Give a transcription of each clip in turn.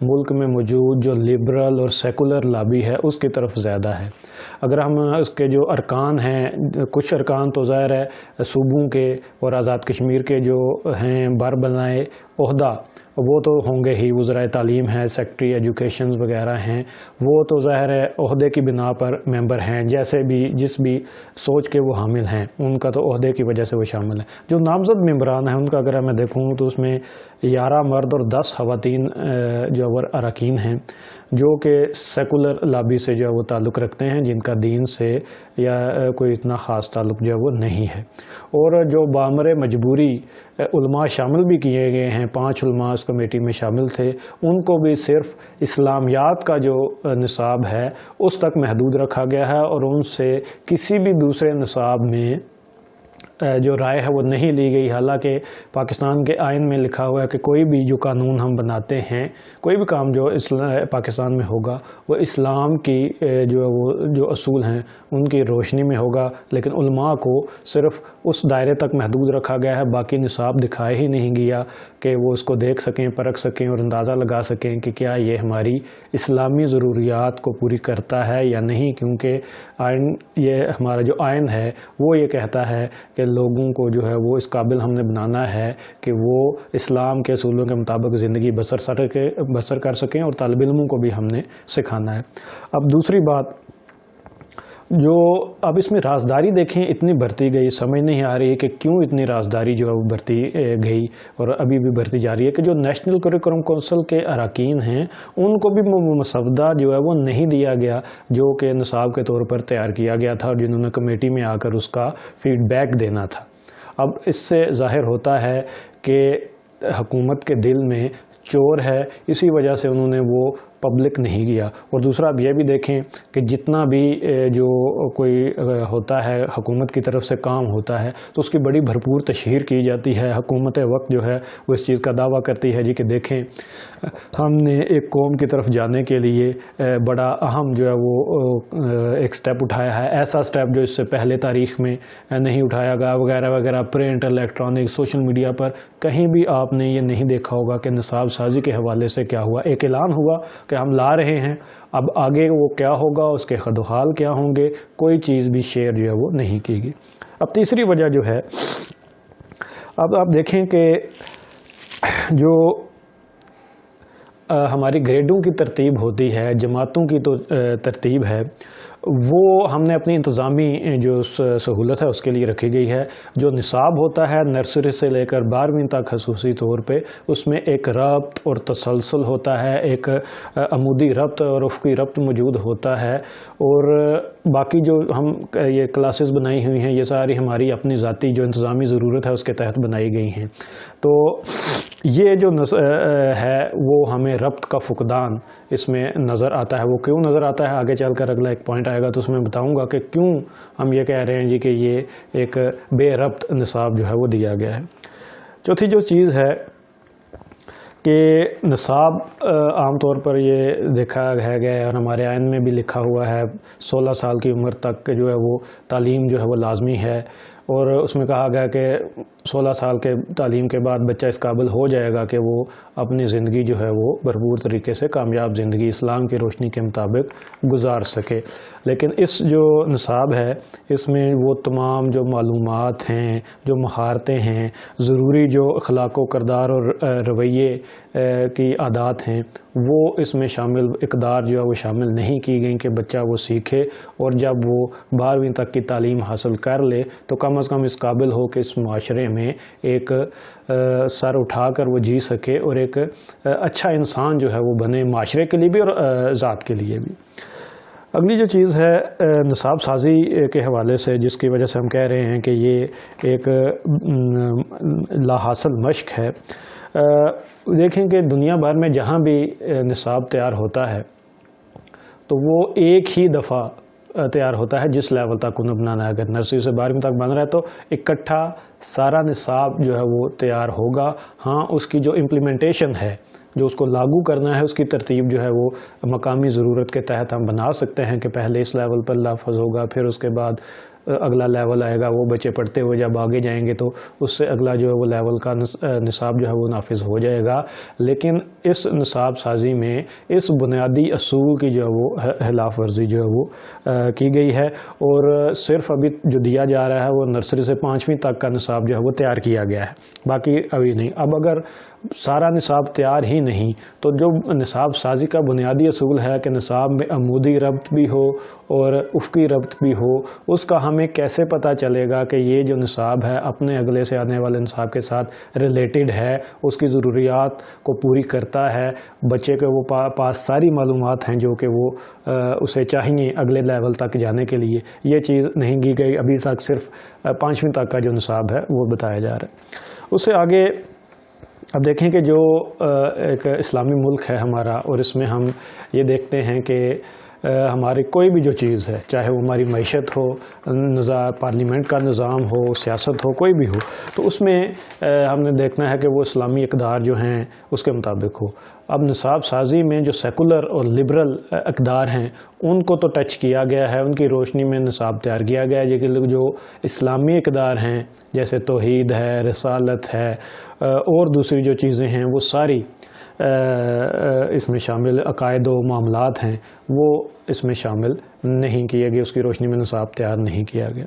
ملک میں موجود جو لبرل اور سیکولر لابی ہے اس کی طرف زیادہ ہے۔ اگر ہم اس کے جو ارکان ہیں، کچھ ارکان تو ظاہر ہے صوبوں کے اور آزاد کشمیر کے جو ہیں بنائے عہدہ، وہ تو ہوں گے ہی، وزرائے تعلیم ہے، سیکٹری ایجوکیشن وغیرہ ہیں، وہ تو ظاہر ہے عہدے کی بنا پر ممبر ہیں، جیسے بھی جس بھی سوچ کے وہ حامل ہیں ان کا تو عہدے کی وجہ سے وہ شامل ہیں۔ جو نامزد ممبران ہیں ان کا اگر میں دیکھوں تو اس میں 11 مرد اور 10 خواتین جو اراکین ہیں جو کہ سیکولر لابی سے جو ہے وہ تعلق رکھتے ہیں، جن کا دین سے یا کوئی اتنا خاص تعلق جو ہے وہ نہیں ہے۔ اور جو بامر مجبوری علماء شامل بھی کیے گئے ہیں، 5 علماء اس کمیٹی میں شامل تھے، ان کو بھی صرف اسلامیات کا جو نصاب ہے اس تک محدود رکھا گیا ہے، اور ان سے کسی بھی دوسرے نصاب میں جو رائے ہے وہ نہیں لی گئی۔ حالانکہ پاکستان کے آئین میں لکھا ہوا ہے کہ کوئی بھی جو قانون ہم بناتے ہیں، کوئی بھی کام جو پاکستان میں ہوگا وہ اسلام کی جو اصول ہیں ان کی روشنی میں ہوگا، لیکن علماء کو صرف اس دائرے تک محدود رکھا گیا ہے، باقی نصاب دکھایا ہی نہیں گیا کہ وہ اس کو دیکھ سکیں، پرکھ سکیں اور اندازہ لگا سکیں کہ کیا یہ ہماری اسلامی ضروریات کو پوری کرتا ہے یا نہیں، کیونکہ یہ ہمارا جو آئین ہے وہ یہ کہتا ہے کہ لوگوں کو جو ہے وہ اس قابل ہم نے بنانا ہے کہ وہ اسلام کے اصولوں کے مطابق زندگی بسر کر سکیں، اور طالب علموں کو بھی ہم نے سکھانا ہے۔ اب دوسری بات جو اب اس میں رازداری دیکھیں اتنی برتی گئی، سمجھ نہیں آ رہی ہے کہ کیوں اتنی رازداری جو ہے وہ برتی گئی اور ابھی بھی برتی جا رہی ہے، کہ جو نیشنل کریکولم کونسل کے اراکین ہیں ان کو بھی مسودہ جو ہے وہ نہیں دیا گیا جو کہ نصاب کے طور پر تیار کیا گیا تھا، اور جنہوں نے کمیٹی میں آ کر اس کا فیڈ بیک دینا تھا۔ اب اس سے ظاہر ہوتا ہے کہ حکومت کے دل میں چور ہے، اسی وجہ سے انہوں نے وہ پبلک نہیں کیا۔ اور دوسرا اب یہ بھی دیکھیں کہ جتنا بھی جو کوئی ہوتا ہے حکومت کی طرف سے کام ہوتا ہے تو اس کی بڑی بھرپور تشہیر کی جاتی ہے۔ حکومت وقت جو ہے وہ اس چیز کا دعویٰ کرتی ہے کہ دیکھیں ہم نے ایک قوم کی طرف جانے کے لیے بڑا اہم جو ہے وہ ایک سٹیپ اٹھایا ہے، ایسا سٹیپ جو اس سے پہلے تاریخ میں نہیں اٹھایا گیا، وغیرہ وغیرہ۔ پرنٹ، الیکٹرانک، سوشل میڈیا پر کہیں بھی آپ نے یہ نہیں دیکھا ہوگا کہ نصاب سازی کے حوالے سے کیا ہوا۔ ایک اعلان ہوا کہ ہم لا رہے ہیں، اب آگے وہ کیا ہوگا، اس کے خد و خال کیا ہوں گے، کوئی چیز بھی شیئر جو ہے وہ نہیں کی گئی۔ اب تیسری وجہ جو ہے، اب آپ دیکھیں کہ جو ہماری گریڈوں کی ترتیب ہوتی ہے، جماعتوں کی تو ترتیب ہے، وہ ہم نے اپنی انتظامی جو سہولت ہے اس کے لیے رکھی گئی ہے۔ جو نصاب ہوتا ہے نرسری سے لے کر 12ویں تک خصوصی طور پہ اس میں ایک ربط اور تسلسل ہوتا ہے، ایک عمودی ربط اور افقی ربط موجود ہوتا ہے، اور باقی جو ہم یہ کلاسز بنائی ہوئی ہیں یہ ساری ہماری اپنی ذاتی جو انتظامی ضرورت ہے اس کے تحت بنائی گئی ہیں۔ تو یہ جو ہے وہ ہمیں ربط کا فقدان اس میں نظر آتا ہے۔ وہ کیوں نظر آتا ہے آگے چل کر اگلا ایک پوائنٹ آئے گا تو اس میں بتاؤں گا کہ کیوں ہم یہ کہہ رہے ہیں کہ یہ ایک بے ربط نصاب جو ہے وہ دیا گیا ہے۔ چوتھی جو چیز ہے کہ نصاب عام طور پر یہ دیکھا گیا ہے اور ہمارے آئین میں بھی لکھا ہوا ہے 16 سال کی عمر تک جو ہے وہ تعلیم جو ہے وہ لازمی ہے، اور اس میں کہا گیا کہ 16 سال کے تعلیم کے بعد بچہ اس قابل ہو جائے گا کہ وہ اپنی زندگی جو ہے وہ بھرپور طریقے سے کامیاب زندگی اسلام کی روشنی کے مطابق گزار سکے۔ لیکن اس جو نصاب ہے اس میں وہ تمام جو معلومات ہیں، جو مہارتیں ہیں، ضروری جو اخلاق و کردار اور رویے کی عادات ہیں وہ اس میں شامل، اقدار جو ہے وہ شامل نہیں کی گئیں کہ بچہ وہ سیکھے، اور جب وہ 12ویں تک کی تعلیم حاصل کر لے تو کم از کم اس قابل ہو کہ اس معاشرے میں ایک سر اٹھا کر وہ جی سکے اور ایک اچھا انسان جو ہے وہ بنے، معاشرے کے لیے بھی اور ذات کے لیے بھی۔ اگلی جو چیز ہے نصاب سازی کے حوالے سے، جس کی وجہ سے ہم کہہ رہے ہیں کہ یہ ایک لا حاصل مشق ہے۔ دیکھیں کہ دنیا بھر میں جہاں بھی نصاب تیار ہوتا ہے تو وہ ایک ہی دفعہ تیار ہوتا ہے جس لیول تک انہیں بنانا ہے۔ اگر نرسری سے 12ویں تک بن رہا ہے تو اکٹھا سارا نصاب جو ہے وہ تیار ہوگا۔ ہاں اس کی جو امپلیمنٹیشن ہے، جو اس کو لاگو کرنا ہے، اس کی ترتیب جو ہے وہ مقامی ضرورت کے تحت ہم بنا سکتے ہیں کہ پہلے اس لیول پر لفظ ہوگا، پھر اس کے بعد اگلا لیول آئے گا، وہ بچے پڑھتے ہوئے جب آگے جائیں گے تو اس سے اگلا جو ہے وہ لیول کا نصاب جو ہے وہ نافذ ہو جائے گا۔ لیکن اس نصاب سازی میں اس بنیادی اصول کی جو ہے وہ خلاف ورزی جو ہے وہ کی گئی ہے، اور صرف ابھی جو دیا جا رہا ہے وہ نرسری سے 5ویں تک کا نصاب جو ہے وہ تیار کیا گیا ہے، باقی ابھی نہیں۔ اب اگر سارا نصاب تیار ہی نہیں تو جو نصاب سازی کا بنیادی اصول ہے کہ نصاب میں عمودی ربط بھی ہو اور افقی ربط بھی ہو، اس کا ہمیں کیسے پتہ چلے گا کہ یہ جو نصاب ہے اپنے اگلے سے آنے والے نصاب کے ساتھ ریلیٹڈ ہے، اس کی ضروریات کو پوری کرتا ہے، بچے کے وہ پاس ساری معلومات ہیں جو کہ وہ اسے چاہیے اگلے لیول تک جانے کے لیے، یہ چیز نہیں کی گئی۔ ابھی تک صرف 5ویں تک کا جو نصاب ہے وہ بتایا جا رہا ہے۔ اس سے آگے اب دیکھیں کہ جو ایک اسلامی ملک ہے ہمارا، اور اس میں ہم یہ دیکھتے ہیں کہ ہماری کوئی بھی جو چیز ہے، چاہے وہ ہماری معیشت ہو، پارلیمنٹ کا نظام ہو، سیاست ہو، کوئی بھی ہو، تو اس میں ہم نے دیکھنا ہے کہ وہ اسلامی اقدار جو ہیں اس کے مطابق ہو۔ اب نصاب سازی میں جو سیکولر اور لبرل اقدار ہیں ان کو تو ٹچ کیا گیا ہے، ان کی روشنی میں نصاب تیار کیا گیا ہے، لیکن جو اسلامی اقدار ہیں جیسے توحید ہے، رسالت ہے، اور دوسری جو چیزیں ہیں وہ ساری اس میں شامل، عقائد و معاملات ہیں وہ اس میں شامل نہیں کیے گئے، اس کی روشنی میں نصاب تیار نہیں کیا گیا۔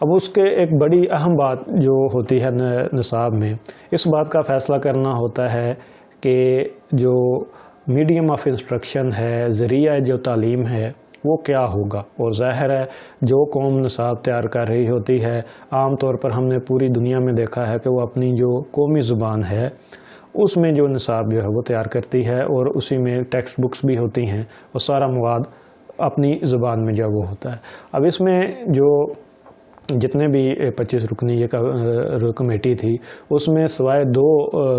اب اس کے ایک بڑی اہم بات جو ہوتی ہے نصاب میں، اس بات کا فیصلہ کرنا ہوتا ہے کہ جو میڈیم آف انسٹرکشن ہے، ذریعہ جو تعلیم ہے وہ کیا ہوگا۔ اور ظاہر ہے جو قوم نصاب تیار کر رہی ہوتی ہے، عام طور پر ہم نے پوری دنیا میں دیکھا ہے کہ وہ اپنی جو قومی زبان ہے اس میں جو نصاب جو ہے وہ تیار کرتی ہے، اور اسی میں ٹیکسٹ بکس بھی ہوتی ہیں، اور سارا مواد اپنی زبان میں جو وہ ہوتا ہے۔ اب اس میں جو جتنے بھی 25 رکنی یہ کمیٹی تھی، اس میں سوائے 2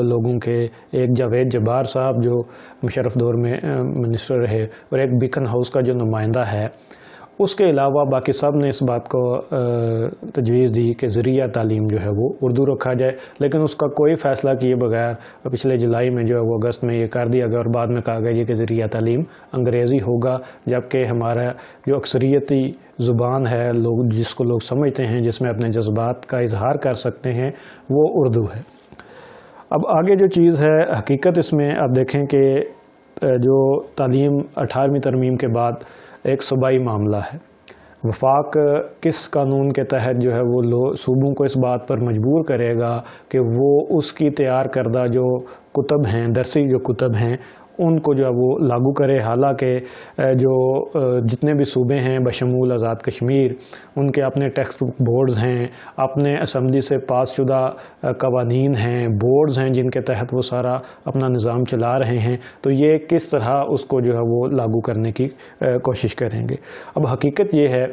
لوگوں کے، ایک جاوید جبار صاحب جو مشرف دور میں منسٹر رہے، اور ایک بیکن ہاؤس کا جو نمائندہ ہے، اس کے علاوہ باقی سب نے اس بات کو تجویز دی کہ ذریعہ تعلیم جو ہے وہ اردو رکھا جائے، لیکن اس کا کوئی فیصلہ کیے بغیر پچھلے جولائی میں جو ہے وہ اگست میں یہ کر دیا گیا، اور بعد میں کہا گیا کہ ذریعہ تعلیم انگریزی ہوگا، جبکہ ہمارا جو اکثریتی زبان ہے، لوگ جس کو لوگ سمجھتے ہیں، جس میں اپنے جذبات کا اظہار کر سکتے ہیں، وہ اردو ہے۔ اب آگے جو چیز ہے حقیقت، اس میں آپ دیکھیں کہ جو تعلیم 18ویں ترمیم کے بعد ایک صوبائی معاملہ ہے، وفاق کس قانون کے تحت جو ہے وہ صوبوں کو اس بات پر مجبور کرے گا کہ وہ اس کی تیار کردہ جو کتب ہیں، درسی جو کتب ہیں، ان کو جو ہے وہ لاگو کرے۔ حالانکہ جو جتنے بھی صوبے ہیں بشمول آزاد کشمیر، ان کے اپنے ٹیکسٹ بک بورڈز ہیں، اپنے اسمبلی سے پاس شدہ قوانین ہیں، بورڈز ہیں جن کے تحت وہ سارا اپنا نظام چلا رہے ہیں، تو یہ کس طرح اس کو جو ہے وہ لاگو کرنے کی کوشش کریں گے۔ اب حقیقت یہ ہے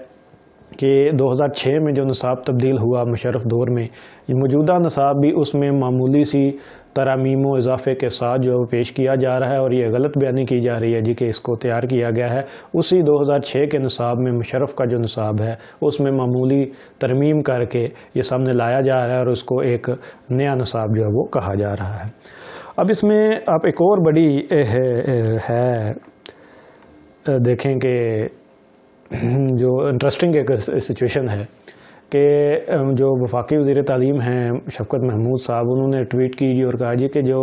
کہ 2006 میں جو نصاب تبدیل ہوا مشرف دور میں، موجودہ نصاب بھی اس میں معمولی سی ترامیم و اضافے کے ساتھ جو پیش کیا جا رہا ہے، اور یہ غلط بیانی کی جا رہی ہے جی کہ اس کو تیار کیا گیا ہے اسی 2006 کے نصاب میں۔ مشرف کا جو نصاب ہے اس میں معمولی ترمیم کر کے یہ سامنے لایا جا رہا ہے، اور اس کو ایک نیا نصاب جو ہے وہ کہا جا رہا ہے۔ اب اس میں آپ ایک اور بڑی ہے دیکھیں کہ جو انٹرسٹنگ ایک سچویشن ہے کہ جو وفاقی وزیر تعلیم ہیں شفقت محمود صاحب، انہوں نے ٹویٹ کی اور کہا جی کہ جو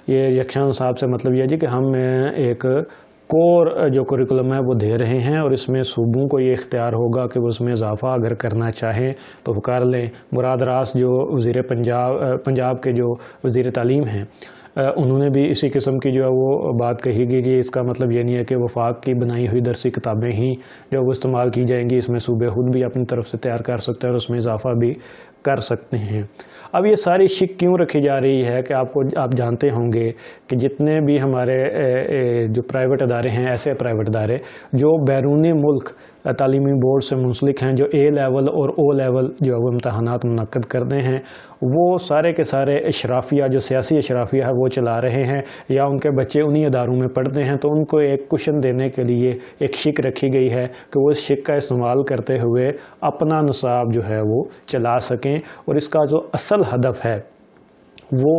یہ یکشان صاحب سے مطلب یہ جی کہ ہم ایک کور جو کوریکولم ہے وہ دے رہے ہیں، اور اس میں صوبوں کو یہ اختیار ہوگا کہ وہ اس میں اضافہ اگر کرنا چاہیں تو وہ کر لیں۔ مراد راس جو وزیر پنجاب کے جو وزیر تعلیم ہیں، انہوں نے بھی اسی قسم کی جو ہے وہ بات کہی گئی کہ اس کا مطلب یہ نہیں ہے کہ وفاق کی بنائی ہوئی درسی کتابیں ہی جو وہ استعمال کی جائیں گی، اس میں صوبے خود بھی اپنی طرف سے تیار کر سکتے ہیں اور اس میں اضافہ بھی کر سکتے ہیں۔ اب یہ ساری شک کیوں رکھی جا رہی ہے کہ آپ جانتے ہوں گے کہ جتنے بھی ہمارے جو پرائیویٹ ادارے ہیں، ایسے پرائیویٹ ادارے جو بیرون ملک تعلیمی بورڈ سے منسلک ہیں، جو اے لیول اور او لیول جو ہے وہ امتحانات منعقد کرتے ہیں، وہ سارے کے سارے اشرافیہ جو سیاسی اشرافیہ ہے وہ چلا رہے ہیں، یا ان کے بچے انہی اداروں میں پڑھتے ہیں، تو ان کو ایک کوشن دینے کے لیے ایک شک رکھی گئی ہے کہ وہ اس شک کا استعمال کرتے ہوئے اپنا نصاب جو ہے وہ چلا سکیں۔ اور اس کا جو اصل ہدف ہے وہ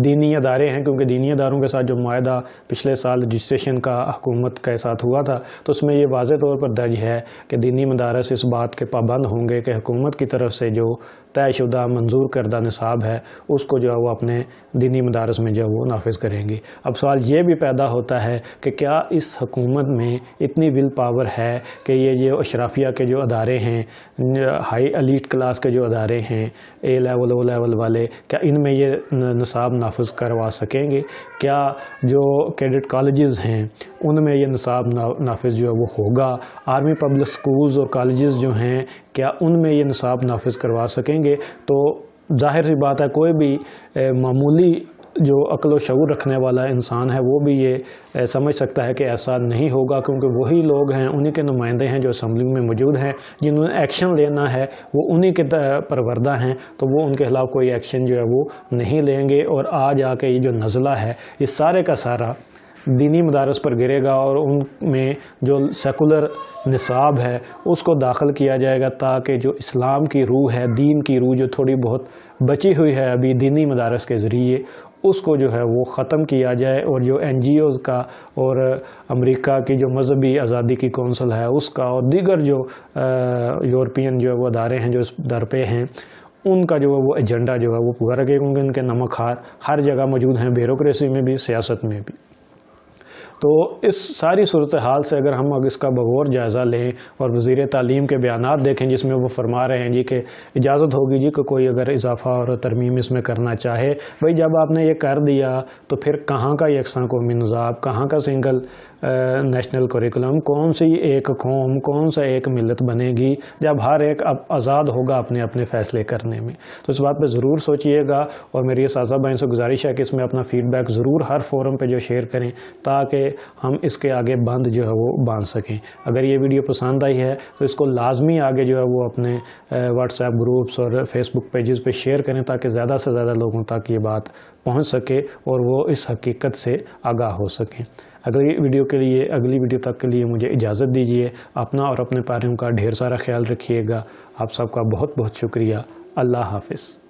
دینی ادارے ہیں، کیونکہ دینی اداروں کے ساتھ جو معاہدہ پچھلے سال رجسٹریشن کا حکومت کے ساتھ ہوا تھا، تو اس میں یہ واضح طور پر درج ہے کہ دینی مدارس اس بات کے پابند ہوں گے کہ حکومت کی طرف سے جو طے شدہ منظور کردہ نصاب ہے اس کو جو ہے وہ اپنے دینی مدارس میں جو ہے وہ نافذ کریں گی۔ اب سوال یہ بھی پیدا ہوتا ہے کہ کیا اس حکومت میں اتنی ول پاور ہے کہ یہ جو اشرافیہ کے جو ادارے ہیں، ہائی ایلیٹ کلاس کے جو ادارے ہیں، اے لیول او لیول والے، کیا ان میں یہ نصاب نافذ کروا سکیں گے؟ کیا جو کیڈٹ کالجز ہیں ان میں یہ نصاب نافذ جو ہے وہ ہوگا؟ آرمی پبلک سکولز اور کالجز جو ہیں کیا ان میں یہ نصاب نافذ کروا سکیں گے؟ تو ظاہر سی بات ہے کوئی بھی معمولی جو عقل و شعور رکھنے والا انسان ہے وہ بھی یہ سمجھ سکتا ہے کہ ایسا نہیں ہوگا، کیونکہ وہی لوگ ہیں، انہی کے نمائندے ہیں جو اسمبلی میں موجود ہیں، جنہوں نے ایکشن لینا ہے وہ انہی کے پروردہ ہیں، تو وہ ان کے خلاف کوئی ایکشن جو ہے وہ نہیں لیں گے۔ اور آج آ کے یہ جو نزلہ ہے یہ سارے کا سارا دینی مدارس پر گرے گا، اور ان میں جو سیکولر نصاب ہے اس کو داخل کیا جائے گا تاکہ جو اسلام کی روح ہے، دین کی روح جو تھوڑی بہت بچی ہوئی ہے ابھی دینی مدارس کے ذریعے، اس کو جو ہے وہ ختم کیا جائے، اور جو این جی اوز کا اور امریکہ کی جو مذہبی آزادی کی کونسل ہے اس کا اور دیگر جو یورپین جو وہ ادارے ہیں جو اس در پہ ہیں، ان کا جو ہے وہ ایجنڈا جو ہے وہ پورا رکھے، کیونکہ ان کے نمک ہر جگہ موجود ہیں، بیوروکریسی میں بھی، سیاست میں بھی۔ تو اس ساری صورتحال سے اگر ہم اس کا بغور جائزہ لیں اور وزیر تعلیم کے بیانات دیکھیں جس میں وہ فرما رہے ہیں جی کہ اجازت ہوگی جی کہ کوئی اگر اضافہ اور ترمیم اس میں کرنا چاہے، بھئی جب آپ نے یہ کر دیا تو پھر کہاں کا یکساں قومی نصاب، کہاں کا سنگل نیشنل کریکولم، کون سی ایک قوم، کون سا ایک ملت بنے گی جب ہر ایک اب آزاد ہوگا اپنے اپنے فیصلے کرنے میں؟ تو اس بات پہ ضرور سوچئے گا، اور میری اساتذہ بھائیوں سے گزارش ہے کہ اس میں اپنا فیڈ بیک ضرور ہر فورم پہ جو شیئر کریں تاکہ ہم اس کے آگے بند جو ہے وہ باندھ سکیں۔ اگر یہ ویڈیو پسند آئی ہے تو اس کو لازمی آگے جو ہے وہ اپنے واٹس ایپ گروپس اور فیس بک پیجز پہ شیئر کریں تاکہ زیادہ سے زیادہ لوگوں تک یہ بات پہنچ سکے اور وہ اس حقیقت سے آگاہ ہو سکیں۔ اگلی ویڈیو تک کے لیے مجھے اجازت دیجیے۔ اپنا اور اپنے پیاروں کا ڈھیر سارا خیال رکھیے گا۔ آپ سب کا بہت بہت شکریہ۔ اللہ حافظ۔